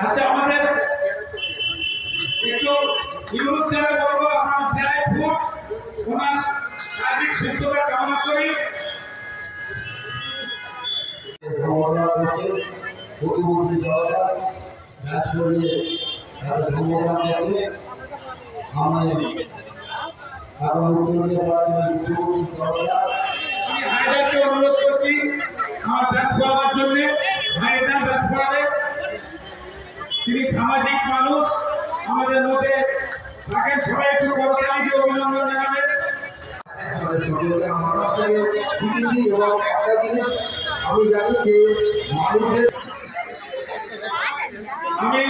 আচ্ছা আমাদের একটু ইউনিভার্সিটি বলবো আমরা প্রায় ফুট ওনার শারীরিক সুস্থতা কামনা করি। সম্ভাবনা করছে প্রতিমন্ত্রী জনতা রাজ করে তারা সম্ভাবনা করছে আমাদের আগামী উত্তর নির্বাচনের জনতা আমি হায়দারকে অনুরোধ করছি আমার ব্যাচ পড়াবার জন্য। হায়দার ব্যাচ পড়াবে, তিনি সামাজিক মানুষ, আমাদের মধ্যে থাকেন। সবাই একটু করতালি অভিনন্দন জানাবেন। সকলকে আমার কাছ থেকে শিখেছি এবং একটা জিনিস আমি জানি যে মানুষের আমি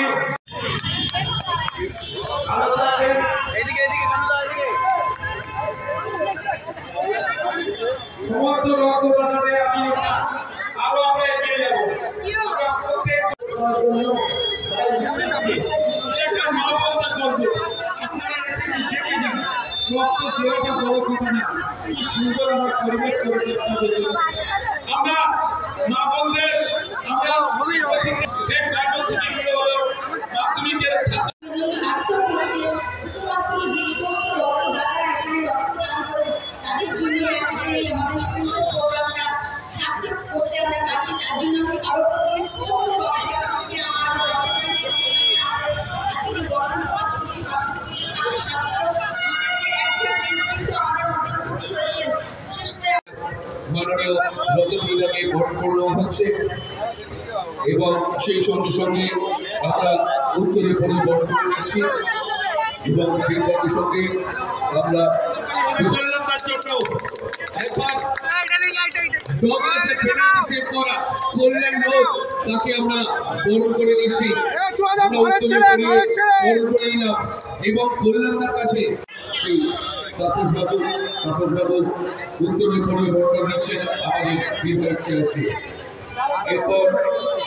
সমস্ত রক্তদাতাদের আমি আরো আমরা এগিয়ে যাবো। সুন্দর আমার পরিবেশ করেছে আমরা মা বোনদের আমরা শেখ ডায়াগনস্টিক হলো মাধ্যমিকের মাননীয় নতুন বিভাগে ভোট করানো হচ্ছে এবং সেই সঙ্গে সঙ্গে আমরা উত্তরে পরিবর্তন করছি এবং সেই সঙ্গে সঙ্গে আমরা তাকে আমরা বরণ করে নিচ্ছি এবং কল্যাণদার কাছে সেই তাপস বাবু উত্তরে পরিবর্তন নিচ্ছেন আমাদের বিভাগ চেয়েছে। এরপর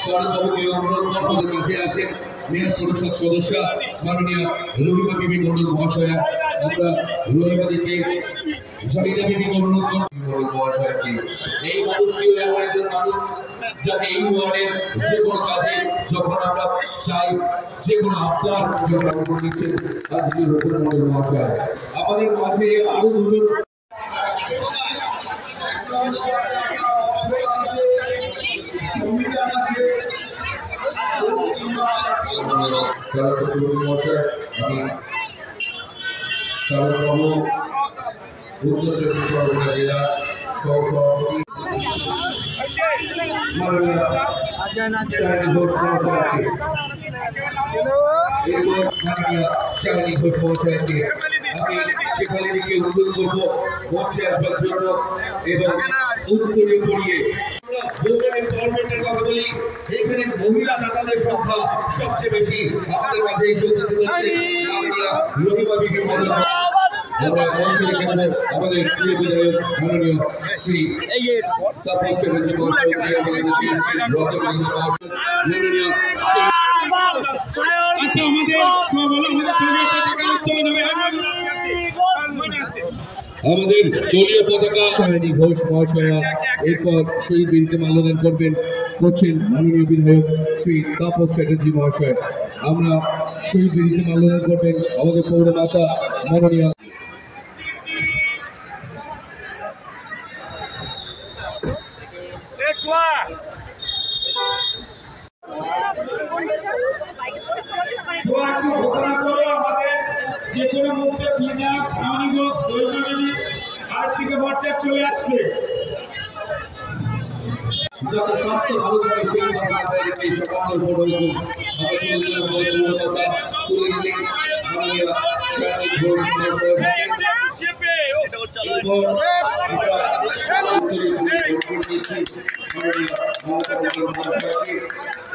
কারণবাবুকে অনুরোধ করতে কাছে আসেন মেয়র পরিষদ সদস্য মাননীয় রহিমা বিবি মন্ডল মহাশয়া। আমরা রহিমাদিকে জাহিদা বিবি মন্ডল মহাশয়কে, এই মানুষটিও এমন একজন মানুষ যাকে এই ওয়ার্ডের যে কোনো কাজে যখন আমরা চাই যে কোনো আবদার নিচ্ছেন আজকে রহিমা মন্ডল মহাশয়। আমাদের মাঝে আরো দুজন উত্তর চব্বিশ পরগনা জেলা সহসভাপতি চাঁদনী ঘোষ মহাশয়কে আমি সেখানে দিকে অনুরোধ করবো মঞ্চে আসবার জন্য এবং উত্তরে পড়িয়ে কথা বলি। এখানে মহিলা দাতাদের সংখ্যা সবচেয়ে বেশি আমাদের মাঝে আমাদের প্রিয় বিধায়ক মাননীয় শ্রী তাপস চ্যাটার্জি আমাদের দলীয় পতাকা শালিনী ঘোষ মহাশয়া। এরপর শহীদ বেদিতে মাল্যদান করছেন মাননীয় বিধায়ক শ্রী তাপস চ্যাটার্জি মহাশয়। আমরা শহীদ বেদিতে মাল্যদান করবেন আমাদের পৌরমাতা মাননীয় যে কোনো মুহূর্তে আজ থেকে বাচ্চা চলে আসবে। যাতে স্বাস্থ্য ভালো থাকে সেই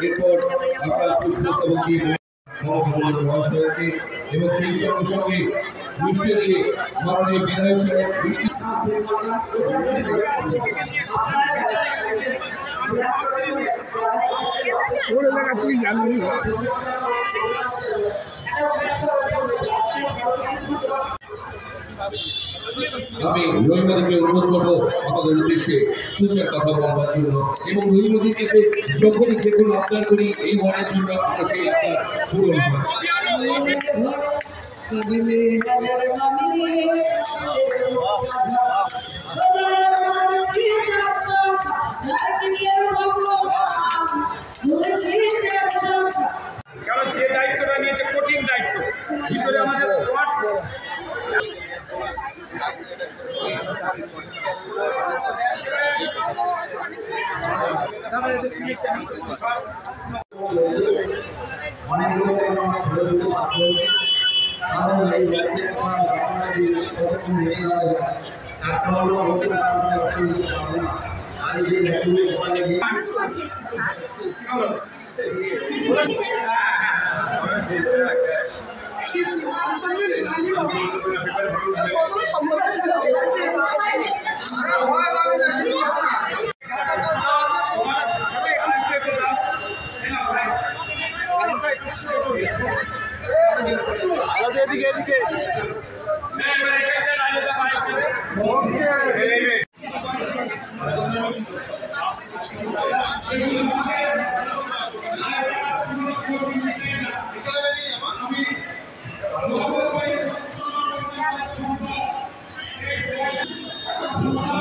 এরপর আমরা পুষ্পস্তবক দিয়ে মহাশয়কে এবং সেই সঙ্গে সঙ্গে মিষ্টি দিয়ে মাননীয় বিধায়ক সাহেব মিষ্টি আমি রহিমদিকে অনুরোধ করবো আমাদের উদ্দেশ্যে দু চার কথা বলবার জন্য, এবং রহিমদির কাছে যখনই যে কোনো আবদার করি এই ওয়ার্ডের জন্য আমরা সেই আবদার পূরণ কারণ যে দায়িত্বটা নিয়েছে কঠিন দায়িত্ব, ভিতরে আমাদের স্কোয়াড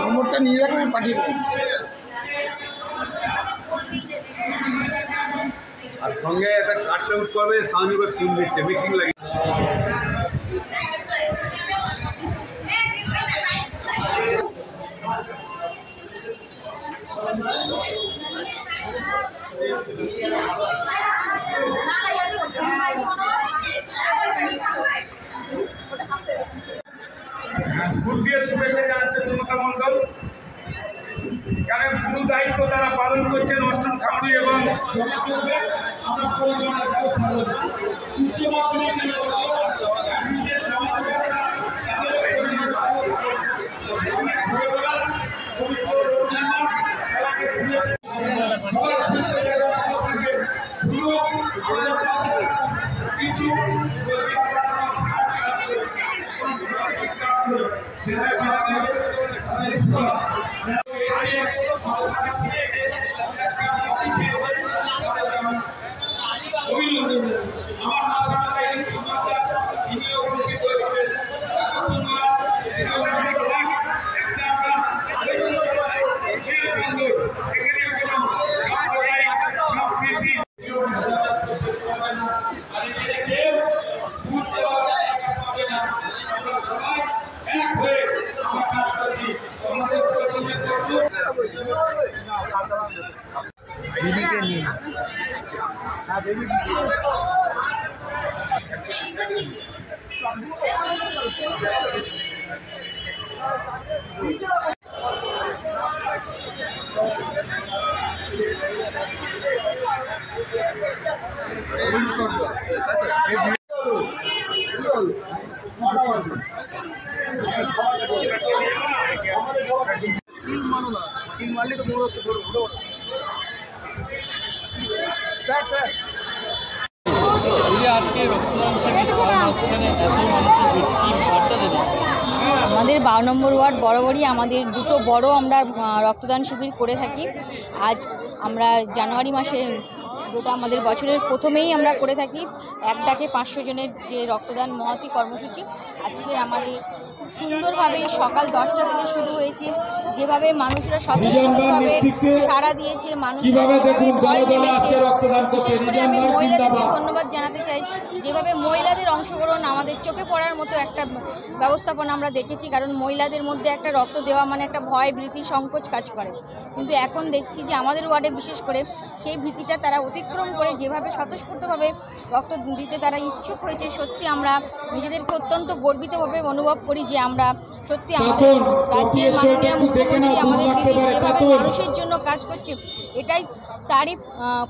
নম্বরটা নিয়ে রাখবেন, পাঠিয়ে দেবেন। আর সঙ্গে একটা কাঠটা উঠ করবে, সাউন্ড করে টিম দিচ্ছে, মিক্সিং লাগে। ফুল দিয়ে শুভেচ্ছা জানাচ্ছে মমতা মণ্ডল, কারণ গুরু দায়িত্ব তারা পালন করছেন অষ্টম খামড়ি এবং দিদিকে নিয়ে আমাদের 12 নম্বর ওয়ার্ড বরাবরই আমাদের দুটো বড় আমরা রক্তদান শিবির করে থাকি। আজ আমরা জানুয়ারি মাসে যেটা আমাদের বছরের প্রথমেই আমরা করে থাকি, এক ডাকে 500 জনের যে রক্তদান মহতী কর্মসূচি। আজকে আমাদের খুব সুন্দরভাবে সকাল 10টা থেকে শুরু হয়েছে, যেভাবে মানুষরা স্বতঃস্ফূর্তভাবে সাড়া দিয়েছে, মানুষরা যেভাবে ঢল নেমেছে। বিশেষ করে আমি মহিলাদেরকে ধন্যবাদ জানাতে চাই, যেভাবে মহিলাদের অংশগ্রহণ আমাদের চোখে পড়ার মতো একটা ব্যবস্থাপনা আমরা দেখেছি। কারণ মহিলাদের মধ্যে একটা রক্ত দেওয়া মানে একটা ভয়, ভীতি, সংকোচ কাজ করে, কিন্তু এখন দেখছি যে আমাদের ওয়ার্ডে বিশেষ করে সেই ভীতিটা তারা অতিক্রম করে যেভাবে স্বতঃস্ফূর্তভাবে রক্ত দিতে তারা ইচ্ছুক হয়েছে। সত্যি আমরা নিজেদেরকে অত্যন্ত গর্বিতভাবে অনুভব করি যে আমরা সত্যি আমাদের রাজ্যের মাননীয় মুখ্যমন্ত্রী আমাদের দিদি যেভাবে মানুষের জন্য কাজ করছে, এটাই তারই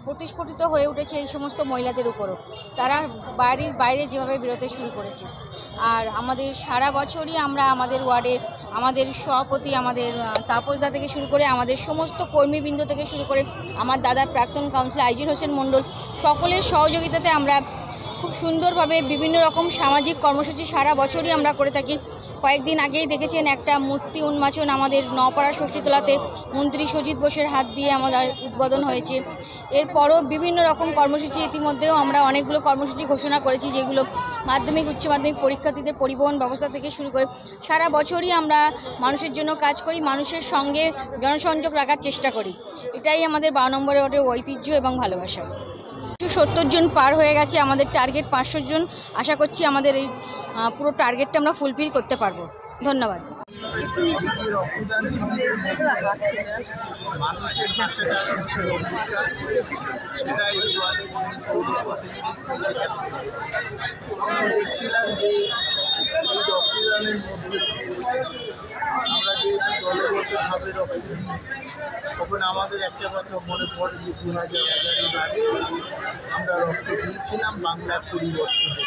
প্রতিস্ফুটিত হয়ে উঠেছে এই সমস্ত মহিলাদের উপরও। তারা বাড়ির বাইরে যেভাবে বেরোতে শুরু করেছে। আর আমাদের সারা বছরই আমরা আমাদের ওয়ার্ডে আমাদের সভাপতি, আমাদের তাপসদা থেকে শুরু করে আমাদের সমস্ত কর্মীবৃন্দ থেকে শুরু করে আমার দাদার প্রাক্তন কাউন্সিলর আইজুল হোসেন মণ্ডল, সকলের সহযোগিতাতে আমরা খুব সুন্দরভাবে বিভিন্ন রকম সামাজিক কর্মসূচি সারা বছরই আমরা করে থাকি। কয়েকদিন আগেই দেখেছেন একটা মূর্তি উন্মোচন আমাদের নপাড়া ষষ্ঠীতলাতে মন্ত্রী সজিত বোসের হাত দিয়ে আমাদের উদ্বোধন হয়েছে। এরপরও বিভিন্ন রকম কর্মসূচি ইতিমধ্যেও আমরা অনেকগুলো কর্মসূচি ঘোষণা করেছি, যেগুলো মাধ্যমিক উচ্চ মাধ্যমিক পরীক্ষার্থীদের পরিবহন ব্যবস্থা থেকে শুরু করে সারা বছরই আমরা মানুষের জন্য কাজ করি, মানুষের সঙ্গে জনসংযোগ রাখার চেষ্টা করি। এটাই আমাদের 12 নম্বর ওয়ার্ডের ঐতিহ্য এবং ভালোবাসা। 70 জন পার হয়ে গেছে, আমাদের টার্গেট 500 জন। আশা করছি আমাদের এই পুরো টার্গেটটা আমরা ফুলফিল করতে পারবো। ধন্যবাদ। রক্তদান শিবিরের মানুষের পাশে সেটা এই ওয়ার্ডের যিনি পৌর প্রতিনিধি আমরা দেখছিলাম যে এই রক্তদানের মধ্যে আমরা যেহেতু দলগতভাবে রক্ত দিই, তখন আমাদের একটা কথা মনে পড়ে যে 2011 আগে আমরা রক্ত দিয়েছিলাম বাংলার পরিবর্তনে।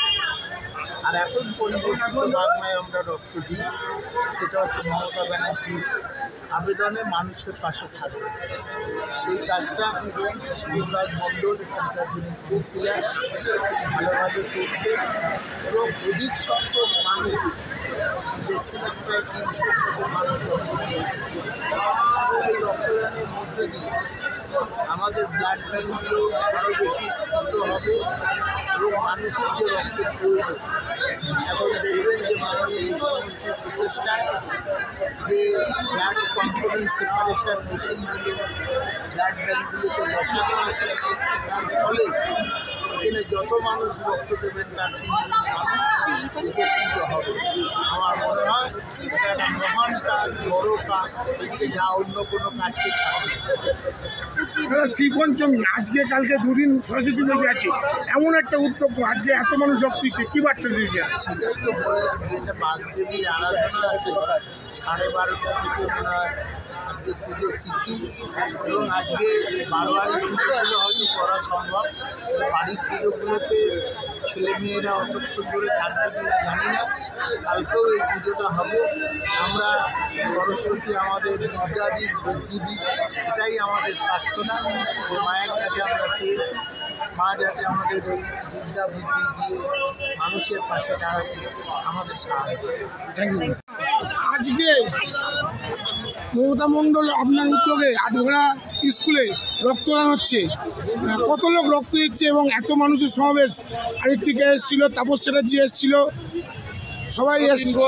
আর এখন পরিবর্তিত বাংলায় আমরা রক্ত দিই, সেটা হচ্ছে মমতা ব্যানার্জির আবেদনে মানুষের পাশে থাকবে। সেই কাজটা মমতাজ মণ্ডল এখানকার যিনি কাউন্সিলর ভালোভাবে করছে এবং অধিক সংখ্যক মানুষ দেখছিলাম, প্রায় 300 মানুষ এই রক্তদানের মধ্যে দিয়ে আমাদের ব্লাড ব্যাঙ্কগুলো আরও বেশি স্ফীত হবে এবং মানুষের যে রক্তের প্রয়োজন, এখন দেখবেন যে মাননীয় মুখ্যমন্ত্রীর প্রচেষ্টায় যে ব্লাড কম্পোনেন্ট সেপারেশন মেশিনগুলো ব্লাড ব্যাঙ্কগুলোতে বসানো আছে, তার ফলে এখানে যত মানুষ রক্ত দেবেন তার 3 গুণ উপকৃত হবে। আমার মনে হয় এটা একটা মহান কাজ, বড় কাজ, যা অন্য কোনো কাজকে ছাড়বে। শ্রীপঞ্চমী আজকে কালকে 2 দিন সরস্বতী পুজো আছে, এমন একটা উদ্যোগ আজকে এত মানুষ রক্ত দিচ্ছে, কী বার্তা দিয়েছে? সেটাই তো বললাম যে এটা বাগদেবীর আরাধনা আছে, 12:30 থেকে মনে হয় আজকে পুজোর তিথি এবং আজকে বারোয়ারি পুজোগুলো হয়তো করা সম্ভব। বাড়ির পুজোগুলোতে ছেলেমেয়েরা অতক্ষণ ধরে থাকবে কিনা জানি না, কালকেও এই পুজোটা হবে। আমরা সরস্বতী আমাদের বিদ্যা দিক, বুদ্ধি দিক, এটাই আমাদের প্রার্থনা। যে মায়ের কাছে আমরা চেয়েছি মা যাতে আমাদের এই বিদ্যা বুদ্ধি দিয়ে মানুষের পাশে দাঁড়াতে আমাদের সাহায্য করে। Thank you. আজকে মমতা মণ্ডল আপনার উদ্যোগে আটঘোড়া স্কুলে রক্তদান হচ্ছে, কত লোক রক্ত দিচ্ছে এবং এত মানুষের সমাবেশ? আরেকদিকে এসেছিল তাপস চ্যাটার্জি, এসেছিল সবাই,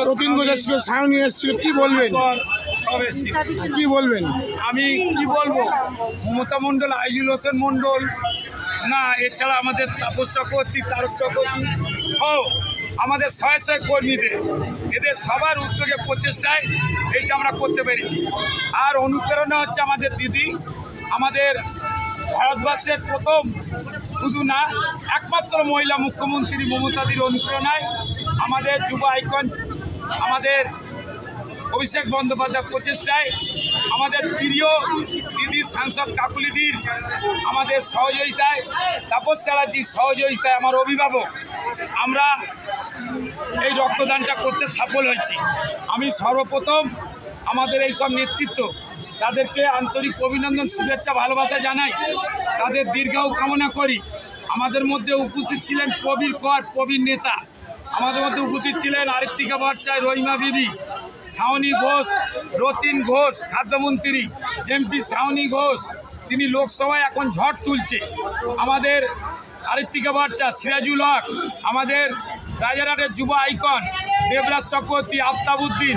রতিন ঘোষ এসেছিল, সায়নী এসেছিল, কী বলবেন? সব এসেছিল। কী বলবেন? আমি কি বলবো, মমতা মণ্ডল, আইজুল হোসেন মণ্ডল না, এছাড়া আমাদের তাপস চক্রবর্তী, তারক চক্রবর্তী সহ আমাদের শয়ে কর্মীদের, এদের সবার উদ্যোগে প্রচেষ্টায় এইটা আমরা করতে পেরেছি। আর অনুপ্রেরণা হচ্ছে আমাদের দিদি, আমাদের ভারতবর্ষের প্রথম শুধু না একমাত্র মহিলা মুখ্যমন্ত্রী মমতাদির অনুপ্রেরণায় আমাদের যুব আইকন আমাদের অভিষেক বন্দ্যোপাধ্যায়ের প্রচেষ্টায়, আমাদের প্রিয় দিদি সাংসদ কাকুলিদির আমাদের সহযোগিতায়, তাপস চ্যাটার্জির সহযোগিতায়, আমার অভিভাবক, আমরা এই রক্তদানটা করতে সফল হয়েছি। আমি সর্বপ্রথম আমাদের এই সব নেতৃত্ব, তাদেরকে আন্তরিক অভিনন্দন, শুভেচ্ছা, ভালোবাসা জানাই, তাদের দীর্ঘায়ু কামনা করি। আমাদের মধ্যে উপস্থিত ছিলেন প্রবীর কর, প্রবীর নেতা, আমাদের মধ্যে উপস্থিত ছিলেন আরিত্তিকা ভট্টাচার্য, রহিমা বিবি, সায়নী ঘোষ, রতিন ঘোষ খাদ্যমন্ত্রী, এমপি সায়নী ঘোষ, তিনি লোকসভায় এখন ঝড় তুলছে। আমাদের আরিত্তিকা ভট্টাচার্য, সিরাজুল হক, আমাদের রাজারহাটের যুব আইকন দেবরাজ চক্রবর্তী, আফতাবউদ্দিন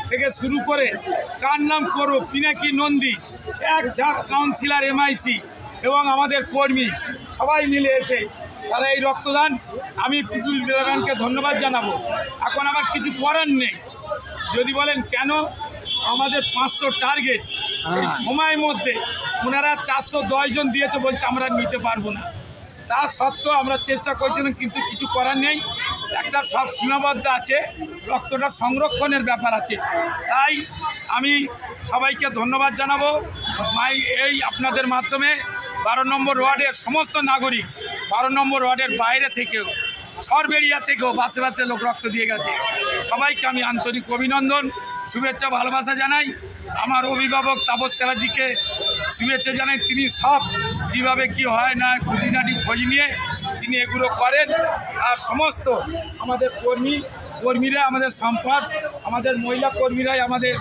থেকে শুরু করে কার নাম করো, পিনাকি নন্দী, এক ঝাঁক কাউন্সিলর, এমআইসি এবং আমাদের কর্মী সবাই মিলে এসে তারা এই রক্তদান, আমি পিপুল ব্যাংককে ধন্যবাদ জানাবো। এখন আমার কিছু করার নেই। যদি বলেন কেন, আমাদের 500 টার্গেট, এই সময়ের মধ্যে ওনারা 410 জন দিয়েছে, বলছে আমরা নিতে পারবো না। তা সত্ত্বেও আমরা চেষ্টা করছিলাম, কিন্তু কিছু করার নেই, একটা সব সীমাবদ্ধ আছে, রক্তটা সংরক্ষণের ব্যাপার আছে। তাই আমি সবাইকে ধন্যবাদ জানাবো এই আপনাদের মাধ্যমে 12 নম্বর ওয়ার্ডের সমস্ত নাগরিক, 12 নম্বর ওয়ার্ডের বাইরে থেকেও, সরবেরিয়া থেকেও বাসে বাসে লোক রক্ত দিয়ে গেছে। সবাইকে আমি আন্তরিক অভিনন্দন, শুভেচ্ছা, ভালোবাসা জানাই। আমার অভিভাবক তাপস চ্যাটার্জিকে শুভেচ্ছা জানাই। তিনি সব কীভাবে কি হয় না খুঁটিনাটি খোঁজ নিয়ে তিনি এগুলো করেন। আর সমস্ত আমাদের কর্মীরা, আমাদের সম্পদ, আমাদের মহিলা কর্মীরাই আমাদের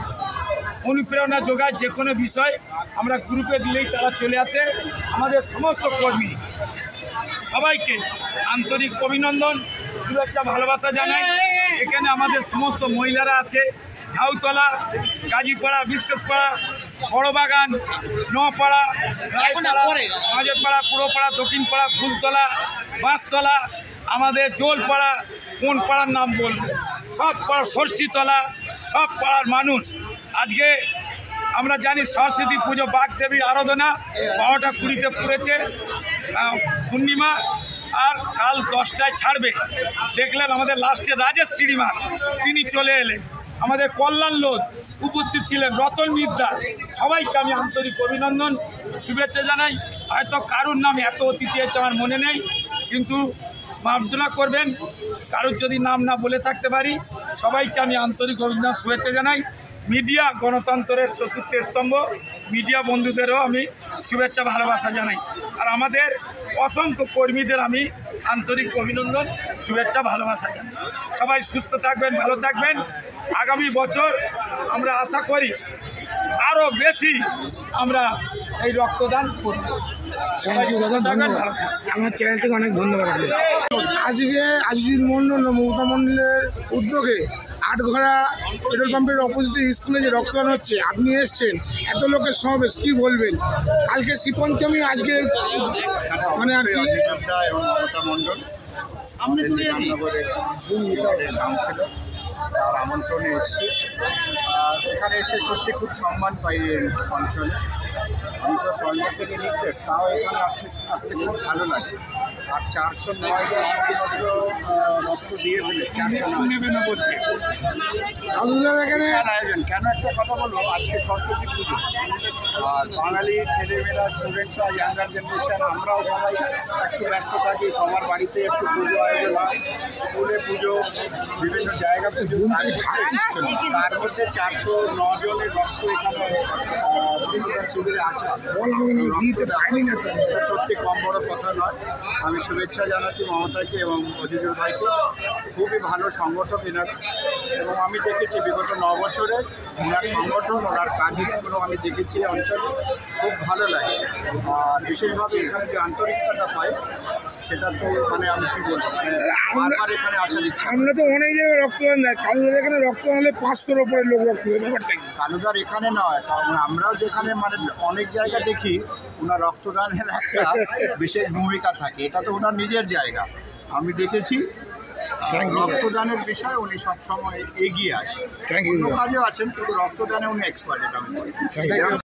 অনুপ্রেরণা যোগায়। যে কোনো বিষয় আমরা গ্রুপে দিলেই তারা চলে আসে। আমাদের সমস্ত কর্মী সবাইকে আন্তরিক অভিনন্দন, শুভেচ্ছা, ভালোবাসা জানাই। এখানে আমাদের সমস্ত মহিলারা আছে, ঝাউতলা, গাজীপাড়া, বিশ্বাসপাড়া, বড়বাগান, নপাড়া, রায়পাড়া, মাঝেরপাড়া, পুরোপাড়া, দক্ষিণপাড়া, ফুলতলা, বাঁশতলা, আমাদের জোলপাড়া, কোন পাড়ার নাম বলবো, সব পাড়া, ষষ্ঠীতলা, সব পাড়ার মানুষ। আজকে আমরা জানি সরস্বতী পুজো, বাগদেবীর আরাধনা 12টা 20-তে পড়েছে পূর্ণিমা, আর কাল 10টায় ছাড়বে। দেখলেন আমাদের লাস্টে রাজেশ শ্রীমান তিনি চলে এলেন। আমাদের কল্যাণ লোধ উপস্থিত ছিলেন, রতন মিদ্দা। সবাইকে আমি আন্তরিক অভিনন্দন, শুভেচ্ছা জানাই। হয়তো কারুর নাম এত অতিথি আছে আমার মনে নেই, কিন্তু মার্জনা করবেন কারুর যদি নাম না বলে থাকতে পারি। সবাইকে আমি আন্তরিক অভিনন্দন, শুভেচ্ছা জানাই। মিডিয়া গণতন্ত্রের চতুর্থ স্তম্ভ, মিডিয়া বন্ধুদেরও আমি শুভেচ্ছা, ভালোবাসা জানাই। আর আমাদের অসংখ্য কর্মীদের আমি আন্তরিক অভিনন্দন, শুভেচ্ছা, ভালোবাসা জানাই। সবাই সুস্থ থাকবেন, ভালো থাকবেন। আগামী বছর আমরা আশা করি আরও বেশি আমরা এই রক্তদান করব। আমার চ্যানেল থেকে অনেক ধন্যবাদ। আজকে আজিজুল মণ্ডল ও মমতা মণ্ডলের উদ্যোগে আটঘরা পেট্রোল পাম্পের অপোজিটে স্কুলে যে রক্তদান হচ্ছে, আপনি এসছেন, এত লোকের সমাবেশ, কি বলবেন? কালকে শ্রীপঞ্চমী, আজকে মানে আর কি এবং মমতা মণ্ডল রামনগরের কাউন্সিলর, তার আমন্ত্রণে এসেছি। এখানে এসে সত্যি খুব সম্মান পাই এই অঞ্চলে। আমি তো সল্টলেক থেকে নিচ্ছি, তাও এখানে আসতে খুব ভালো লাগে। আর 409 জন শুধুমাত্র রক্ত দিয়ে ফেলে 409 বলছে আয়োজন। কেন একটা কথা বলবো, আজকে সরস্বতী পুজো, আর বাঙালি ছেলেমেয়েরা, স্টুডেন্টসরা, ইয়াঙ্গার জেনারেশন, আমরাও সবাই একটু ব্যস্ত থাকি। সবার বাড়িতে একটু পুজো আয়োজন হয়, স্কুলে পুজো, বিভিন্ন জায়গা পুজো। তার মধ্যে 409 জনের রক্ত এখানে শিবিরে আছে। এটা সত্যি কম বড় কথা নয়। আমি শুভেচ্ছা জানাচ্ছি মমতাকে এবং অজিজুল ভাইকে। খুবই ভালো সংগঠক এনার, এবং আমি দেখেছি বিগত 9 বছরে ওনার সংগঠন, ওনার কাজগুলো আমি দেখেছি অঞ্চলে, খুব ভালো লাগে। আর বিশেষভাবে এখানে যে আন্তরিকতা পাই, সেটা তো মানে আমি কী বলবো, বারবার এখানে আসা দিচ্ছি। আমরা তো অনেক জায়গায় রক্তদান দেয়, কালুদার এখানে রক্তদান হলে 500-র উপরে লোক রক্ত দেয়, ব্যাপারটা কি? কালুদার এখানে নয়, কারণ আমরাও যেখানে মানে অনেক জায়গা দেখি ওনার রক্তদানের একটা বিশেষ ভূমিকা থাকে। এটা তো ওনার নিজের জায়গা, আমি দেখেছি। রক্তদানের বিষয়ে উনি সবসময় এগিয়ে আসেন। অন্য কাজেও আছেন, কিন্তু রক্তদানে উনি এক্সপার্ট, এটা আমি বলি।